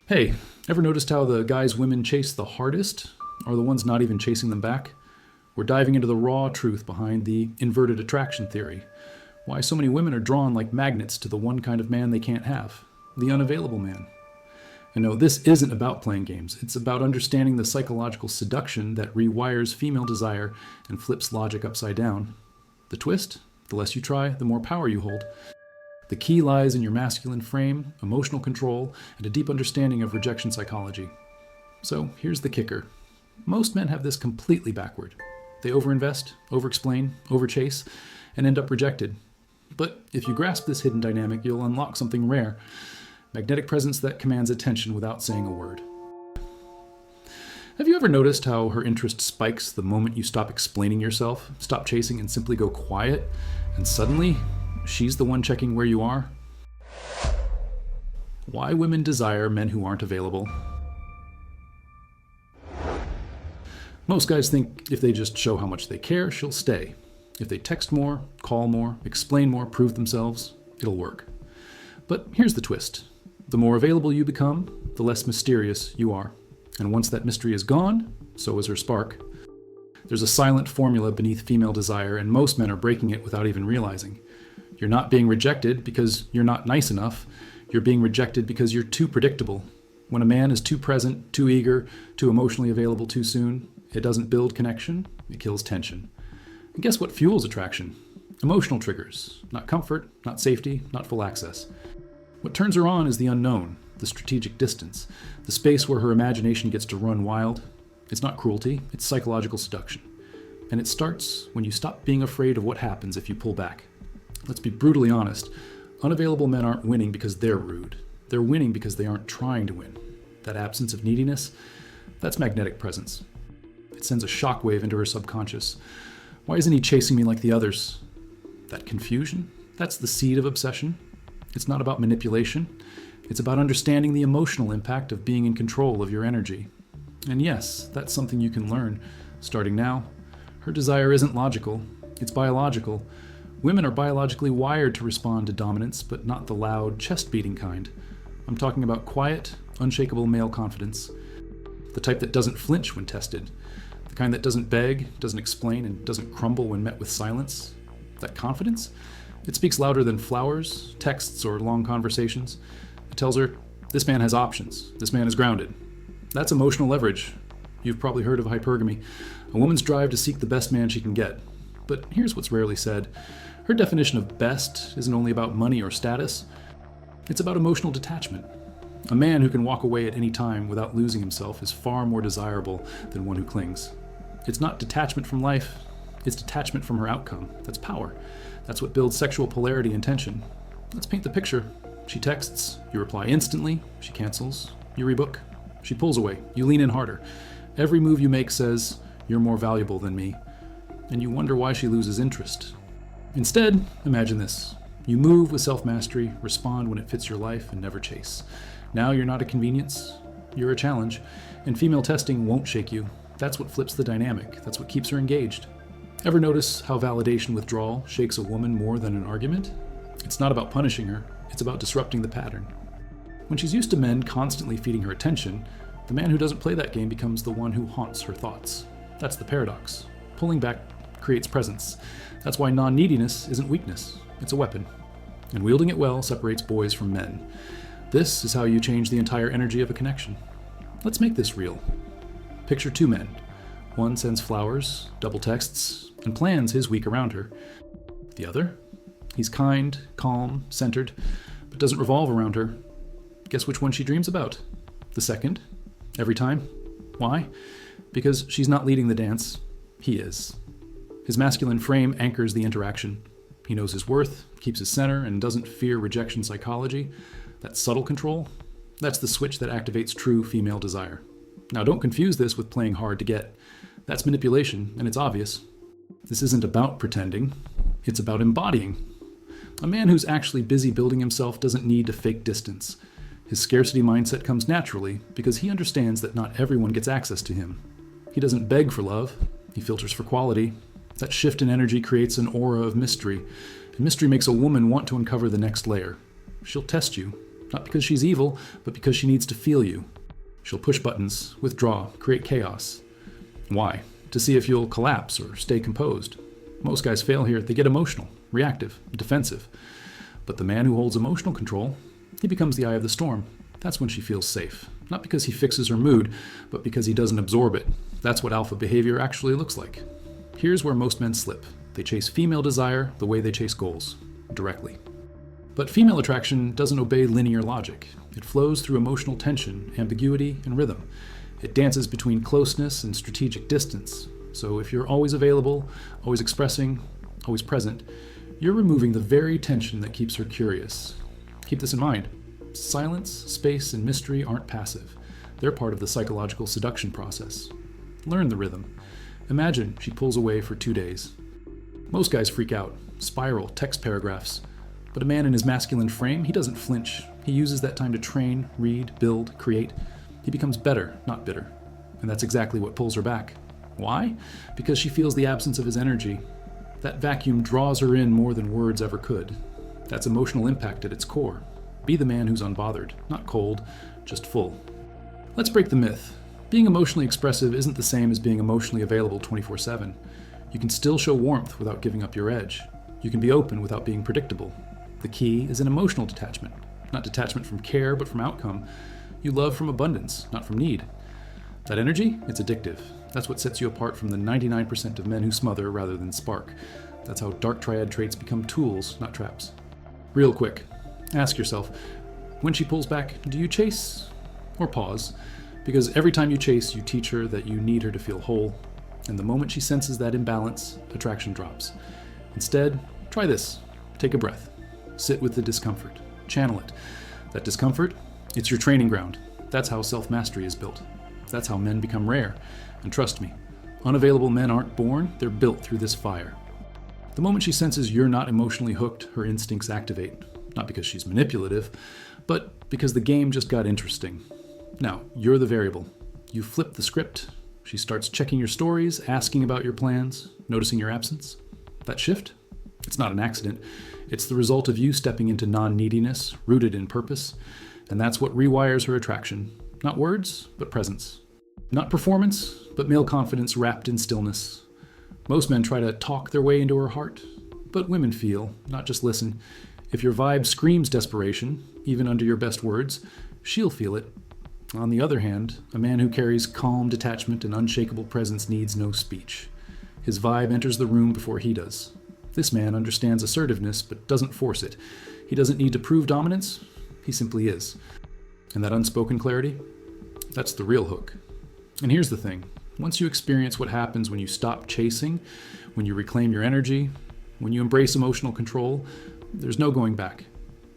Hey, ever noticed how the guys women chase the hardest are the ones not even chasing them back? We're diving into the raw truth behind the inverted attraction theory. Why so many women are drawn like magnets to the one kind of man they can't have, the unavailable man. And no, this isn't about playing games. It's about understanding the psychological seduction that rewires female desire and flips logic upside down. The twist? The less you try, the more power you hold. The key lies in your masculine frame, emotional control, and a deep understanding of rejection psychology. So here's the kicker. Most men have this completely backward. They overinvest, overexplain, overchase, and end up rejected. But if you grasp this hidden dynamic, you'll unlock something rare. Magnetic presence that commands attention without saying a word. Have you ever noticed how her interest spikes the moment you stop explaining yourself, stop chasing, and simply go quiet? And suddenly, she's the one checking where you are? Why women desire men who aren't available. Most guys think if they just show how much they care, she'll stay. If they text more, call more, explain more, prove themselves, it'll work. But here's the twist. The more available you become, the less mysterious you are. And once that mystery is gone, so is her spark. There's a silent formula beneath female desire, and most men are breaking it without even realizing. You're not being rejected because you're not nice enough. You're being rejected because you're too predictable. When a man is too present, too eager, too emotionally available too soon, it doesn't build connection, it kills tension. And guess what fuels attraction? Emotional triggers. Not comfort, not safety, not full access. What turns her on is the unknown, the strategic distance, the space where her imagination gets to run wild. It's not cruelty, it's psychological seduction. And it starts when you stop being afraid of what happens if you pull back. Let's be brutally honest. Unavailable men aren't winning because they're rude. They're winning because they aren't trying to win. That absence of neediness, that's magnetic presence. It sends a shockwave into her subconscious. Why isn't he chasing me like the others? That confusion, that's the seed of obsession. It's not about manipulation. It's about understanding the emotional impact of being in control of your energy. And yes, that's something you can learn, starting now. Her desire isn't logical, it's biological. Women are biologically wired to respond to dominance, but not the loud, chest-beating kind. I'm talking about quiet, unshakable male confidence. The type that doesn't flinch when tested. The kind that doesn't beg, doesn't explain, and doesn't crumble when met with silence. That confidence? It speaks louder than flowers, texts, or long conversations. It tells her, this man has options. This man is grounded. That's emotional leverage. You've probably heard of hypergamy, a woman's drive to seek the best man she can get. But here's what's rarely said. Her definition of best isn't only about money or status. It's about emotional detachment. A man who can walk away at any time without losing himself is far more desirable than one who clings. It's not detachment from life, it's detachment from her outcome. That's power. That's what builds sexual polarity and tension. Let's paint the picture. She texts, you reply instantly, she cancels, you rebook, she pulls away, you lean in harder. Every move you make says, you're more valuable than me. And you wonder why she loses interest. Instead, imagine this. You move with self-mastery, respond when it fits your life, and never chase. Now you're not a convenience, you're a challenge, and female testing won't shake you. That's what flips the dynamic. That's what keeps her engaged. Ever notice how validation withdrawal shakes a woman more than an argument? It's not about punishing her, it's about disrupting the pattern. When she's used to men constantly feeding her attention, the man who doesn't play that game becomes the one who haunts her thoughts. That's the paradox. Pulling back creates presence. That's why non-neediness isn't weakness, it's a weapon. And wielding it well separates boys from men. This is how you change the entire energy of a connection. Let's make this real. Picture two men. One sends flowers, double texts, and plans his week around her. The other? He's kind, calm, centered, but doesn't revolve around her. Guess which one she dreams about? The second. Every time. Why? Because she's not leading the dance. He is. His masculine frame anchors the interaction. He knows his worth, keeps his center, and doesn't fear rejection psychology. That subtle control, that's the switch that activates true female desire. Now don't confuse this with playing hard to get. That's manipulation, and it's obvious. This isn't about pretending, it's about embodying. A man who's actually busy building himself doesn't need to fake distance. His scarcity mindset comes naturally because he understands that not everyone gets access to him. He doesn't beg for love, he filters for quality. That shift in energy creates an aura of mystery, and mystery makes a woman want to uncover the next layer. She'll test you, Not because she's evil, but because she needs to feel you. She'll push buttons, withdraw, create chaos. Why? To see if you'll collapse or stay composed. Most guys fail here. They get emotional, reactive, defensive. But the man who holds emotional control, he becomes the eye of the storm. That's when she feels safe. Not because he fixes her mood, but because he doesn't absorb it. That's what alpha behavior actually looks like. Here's where most men slip. They chase female desire the way they chase goals, directly. But female attraction doesn't obey linear logic. It flows through emotional tension, ambiguity, and rhythm. It dances between closeness and strategic distance. So if you're always available, always expressing, always present, you're removing the very tension that keeps her curious. Keep this in mind. Silence, space, and mystery aren't passive. They're part of the psychological seduction process. Learn the rhythm. Imagine she pulls away for 2 days. Most guys freak out, spiral, text paragraphs. But a man in his masculine frame, he doesn't flinch. He uses that time to train, read, build, create. He becomes better, not bitter. And that's exactly what pulls her back. Why? Because she feels the absence of his energy. That vacuum draws her in more than words ever could. That's emotional impact at its core. Be the man who's unbothered, not cold, just full. Let's break the myth. Being emotionally expressive isn't the same as being emotionally available 24/7. You can still show warmth without giving up your edge. You can be open without being predictable. The key is an emotional detachment. Not detachment from care, but from outcome. You love from abundance, not from need. That energy, it's addictive. That's what sets you apart from the 99% of men who smother rather than spark. That's how dark triad traits become tools, not traps. Real quick, ask yourself, when she pulls back, do you chase or pause? Because every time you chase, you teach her that you need her to feel whole. And the moment she senses that imbalance, attraction drops. Instead, try this. Take a breath. Sit with the discomfort. Channel it. That discomfort, it's your training ground. That's how self-mastery is built. That's how men become rare. And trust me, unavailable men aren't born, they're built through this fire. The moment she senses you're not emotionally hooked, her instincts activate. Not because she's manipulative, but because the game just got interesting. Now, you're the variable. You flip the script. She starts checking your stories, asking about your plans, noticing your absence. That shift? It's not an accident. It's the result of you stepping into non-neediness, rooted in purpose. And that's what rewires her attraction. Not words, but presence. Not performance, but male confidence wrapped in stillness. Most men try to talk their way into her heart, but women feel, not just listen. If your vibe screams desperation, even under your best words, she'll feel it. On the other hand, a man who carries calm detachment and unshakable presence needs no speech. His vibe enters the room before he does. This man understands assertiveness, but doesn't force it. He doesn't need to prove dominance, he simply is. And that unspoken clarity, that's the real hook. And here's the thing. Once you experience what happens when you stop chasing, when you reclaim your energy, when you embrace emotional control, there's no going back.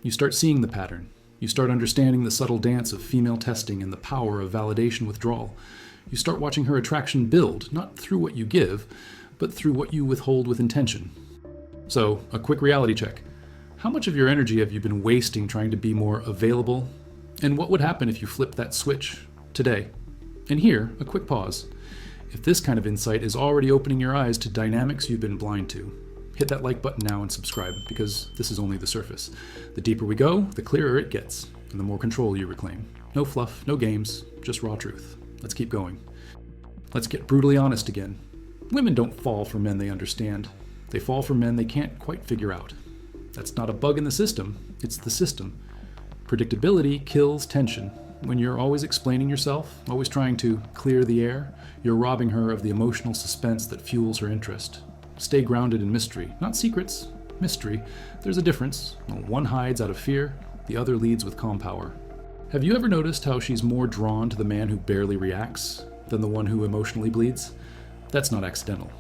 You start seeing the pattern. You start understanding the subtle dance of female testing and the power of validation withdrawal. You start watching her attraction build, not through what you give, but through what you withhold with intention. So, a quick reality check. How much of your energy have you been wasting trying to be more available? And what would happen if you flipped that switch today? And here, a quick pause. If this kind of insight is already opening your eyes to dynamics you've been blind to, hit that like button now and subscribe, because this is only the surface. The deeper we go, the clearer it gets, and the more control you reclaim. No fluff, no games, just raw truth. Let's keep going. Let's get brutally honest again. Women don't fall for men they understand. They fall for men they can't quite figure out. That's not a bug in the system, it's the system. Predictability kills tension. When you're always explaining yourself, always trying to clear the air, you're robbing her of the emotional suspense that fuels her interest. Stay grounded in mystery, not secrets, mystery. There's a difference. One hides out of fear, the other leads with calm power. Have you ever noticed how she's more drawn to the man who barely reacts than the one who emotionally bleeds? That's not accidental.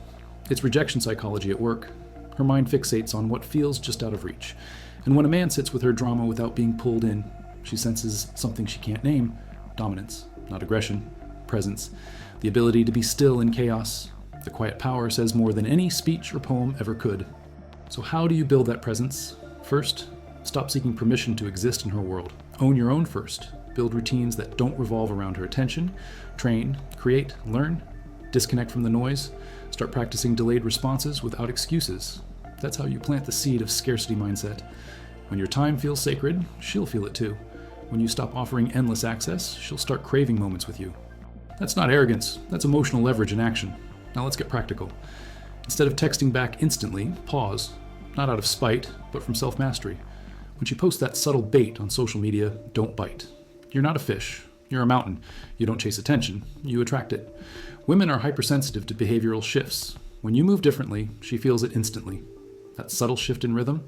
It's rejection psychology at work. Her mind fixates on what feels just out of reach. And when a man sits with her drama without being pulled in, she senses something she can't name: dominance, not aggression, presence, the ability to be still in chaos. The quiet power says more than any speech or poem ever could. So how do you build that presence? First, stop seeking permission to exist in her world. Own your own first. Build routines that don't revolve around her attention. Train, create, learn. Disconnect from the noise. Start practicing delayed responses without excuses. That's how you plant the seed of scarcity mindset. When your time feels sacred, she'll feel it too. When you stop offering endless access, she'll start craving moments with you. That's not arrogance, that's emotional leverage in action. Now let's get practical. Instead of texting back instantly, pause, not out of spite, but from self-mastery. When she posts that subtle bait on social media, don't bite. You're not a fish, you're a mountain. You don't chase attention, you attract it. Women are hypersensitive to behavioral shifts. When you move differently, she feels it instantly. That subtle shift in rhythm,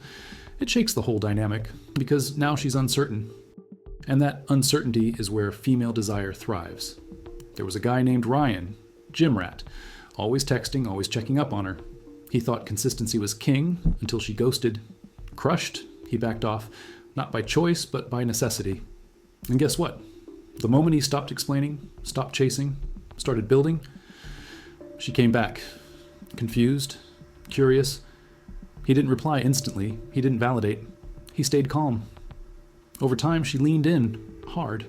it shakes the whole dynamic, because now she's uncertain. And that uncertainty is where female desire thrives. There was a guy named Ryan, gym rat, always texting, always checking up on her. He thought consistency was king until she ghosted. Crushed, he backed off, not by choice, but by necessity. And guess what? The moment he stopped explaining, stopped chasing, started building, she came back. Confused, curious. He didn't reply instantly. He didn't validate. He stayed calm. Over time, she leaned in, hard.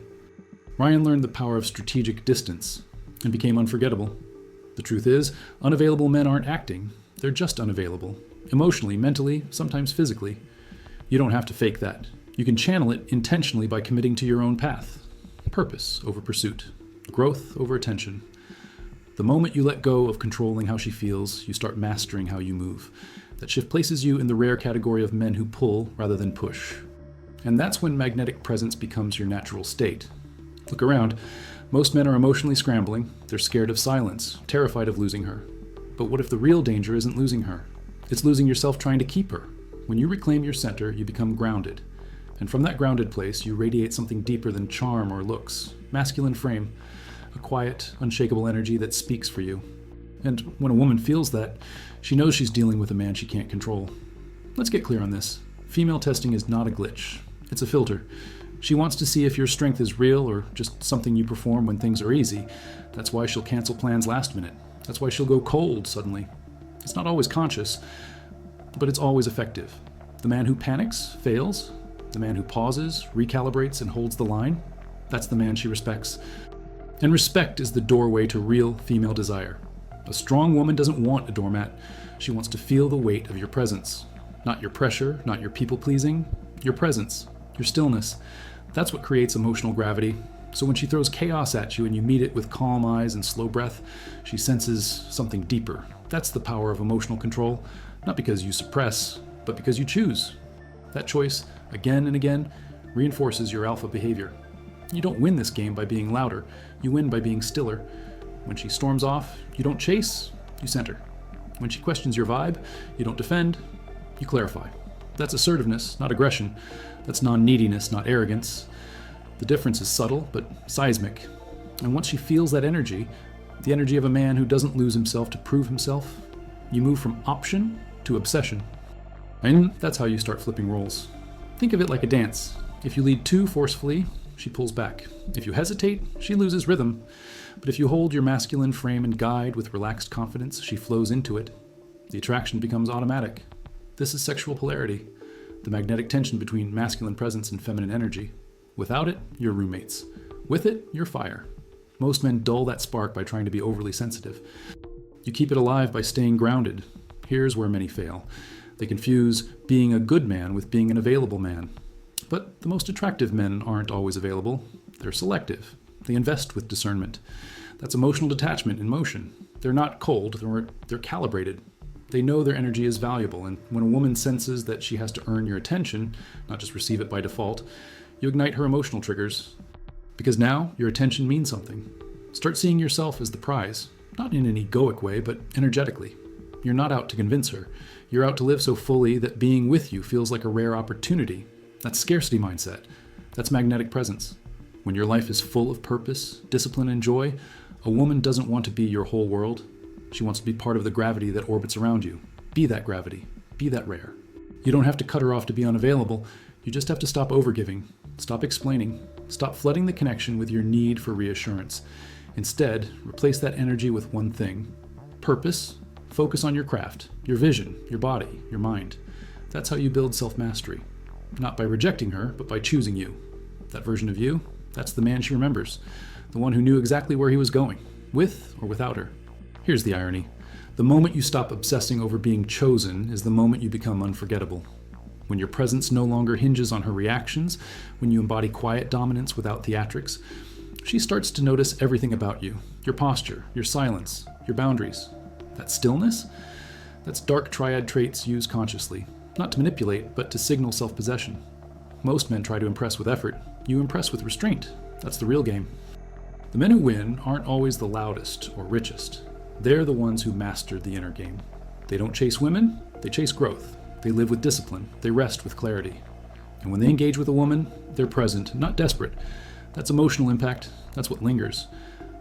Ryan learned the power of strategic distance and became unforgettable. The truth is, unavailable men aren't acting. They're just unavailable. Emotionally, mentally, sometimes physically. You don't have to fake that. You can channel it intentionally by committing to your own path. Purpose over pursuit. Growth over attention. The moment you let go of controlling how she feels, you start mastering how you move. That shift places you in the rare category of men who pull rather than push. And that's when magnetic presence becomes your natural state. Look around. Most men are emotionally scrambling. They're scared of silence, terrified of losing her. But what if the real danger isn't losing her? It's losing yourself trying to keep her. When you reclaim your center, you become grounded. And from that grounded place, you radiate something deeper than charm or looks. Masculine frame. A quiet, unshakable energy that speaks for you. And when a woman feels that, she knows she's dealing with a man she can't control. Let's get clear on this. Female testing is not a glitch. It's a filter. She wants to see if your strength is real or just something you perform when things are easy. That's why she'll cancel plans last minute. That's why she'll go cold suddenly. It's not always conscious, but it's always effective. The man who panics, fails. The man who pauses, recalibrates, and holds the line, that's the man she respects. And respect is the doorway to real female desire. A strong woman doesn't want a doormat. She wants to feel the weight of your presence. Not your pressure, not your people-pleasing, your presence, your stillness. That's what creates emotional gravity. So when she throws chaos at you and you meet it with calm eyes and slow breath, she senses something deeper. That's the power of emotional control, not because you suppress, but because you choose. That choice, again and again, reinforces your alpha behavior. You don't win this game by being louder. You win by being stiller. When she storms off, you don't chase, you center. When she questions your vibe, you don't defend, you clarify. That's assertiveness, not aggression. That's non-neediness, not arrogance. The difference is subtle, but seismic. And once she feels that energy, the energy of a man who doesn't lose himself to prove himself, you move from option to obsession. And that's how you start flipping roles. Think of it like a dance. If you lead too forcefully, she pulls back. If you hesitate, she loses rhythm. But if you hold your masculine frame and guide with relaxed confidence, she flows into it. The attraction becomes automatic. This is sexual polarity, the magnetic tension between masculine presence and feminine energy. Without it, you're roommates. With it, you're fire. Most men dull that spark by trying to be overly sensitive. You keep it alive by staying grounded. Here's where many fail. They confuse being a good man with being an available man. But the most attractive men aren't always available. They're selective. They invest with discernment. That's emotional detachment in motion. They're not cold, they're calibrated. They know their energy is valuable, and when a woman senses that she has to earn your attention, not just receive it by default, you ignite her emotional triggers. Because now, your attention means something. Start seeing yourself as the prize, not in an egoic way, but energetically. You're not out to convince her. You're out to live so fully that being with you feels like a rare opportunity. That's scarcity mindset. That's magnetic presence. When your life is full of purpose, discipline, and joy, a woman doesn't want to be your whole world. She wants to be part of the gravity that orbits around you. Be that gravity. Be that rare. You don't have to cut her off to be unavailable. You just have to stop overgiving. Stop explaining. Stop flooding the connection with your need for reassurance. Instead, replace that energy with one thing. Purpose. Focus on your craft, your vision, your body, your mind. That's how you build self-mastery. Not by rejecting her, but by choosing you. That version of you, that's the man she remembers. The one who knew exactly where he was going, with or without her. Here's the irony. The moment you stop obsessing over being chosen is the moment you become unforgettable. when your presence no longer hinges on her reactions, when you embody quiet dominance without theatrics, she starts to notice everything about you, your posture, your silence, your boundaries. That stillness? That's dark triad traits used consciously, not to manipulate, but to signal self-possession. Most men try to impress with effort. You impress with restraint. That's the real game. The men who win aren't always the loudest or richest. They're the ones who mastered the inner game. They don't chase women, they chase growth. They live with discipline, they rest with clarity. And when they engage with a woman, they're present, not desperate. That's emotional impact, that's what lingers.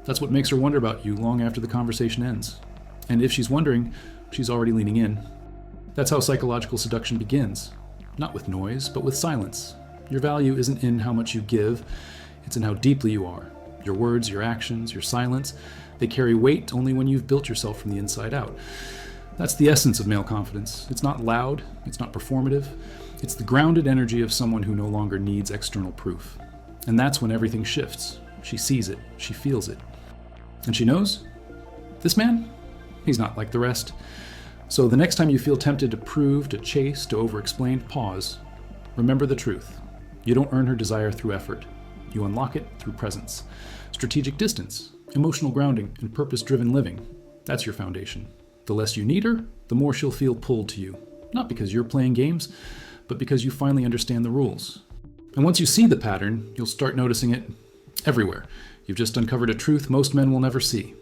That's what makes her wonder about you long after the conversation ends. And if she's wondering, she's already leaning in. That's how psychological seduction begins. Not with noise, but with silence. Your value isn't in how much you give, it's in how deeply you are. Your words, your actions, your silence, they carry weight only when you've built yourself from the inside out. That's the essence of male confidence. It's not loud, it's not performative. It's the grounded energy of someone who no longer needs external proof. And that's when everything shifts. She sees it, she feels it. And she knows, this man, he's not like the rest. So the next time you feel tempted to prove, to chase, to over-explain, pause. Remember the truth. You don't earn her desire through effort. You unlock it through presence. Strategic distance, emotional grounding, and purpose-driven living. That's your foundation. The less you need her, the more she'll feel pulled to you. Not because you're playing games, but because you finally understand the rules. And once you see the pattern, you'll start noticing it everywhere. You've just uncovered a truth most men will never see.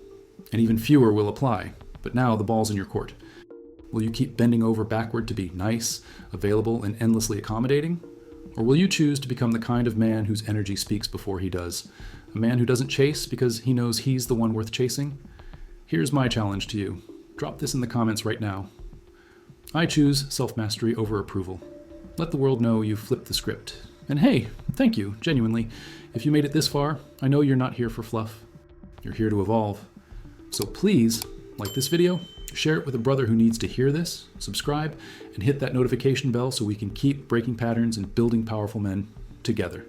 And even fewer will apply. But now the ball's in your court. Will you keep bending over backward to be nice, available, and endlessly accommodating? Or will you choose to become the kind of man whose energy speaks before he does? A man who doesn't chase because he knows he's the one worth chasing? Here's my challenge to you. Drop this in the comments right now. I choose self-mastery over approval. Let the world know you've flipped the script. And hey, thank you, genuinely. If you made it this far, I know you're not here for fluff. You're here to evolve. So please, like this video, share it with a brother who needs to hear this, subscribe, and hit that notification bell so we can keep breaking patterns and building powerful men together.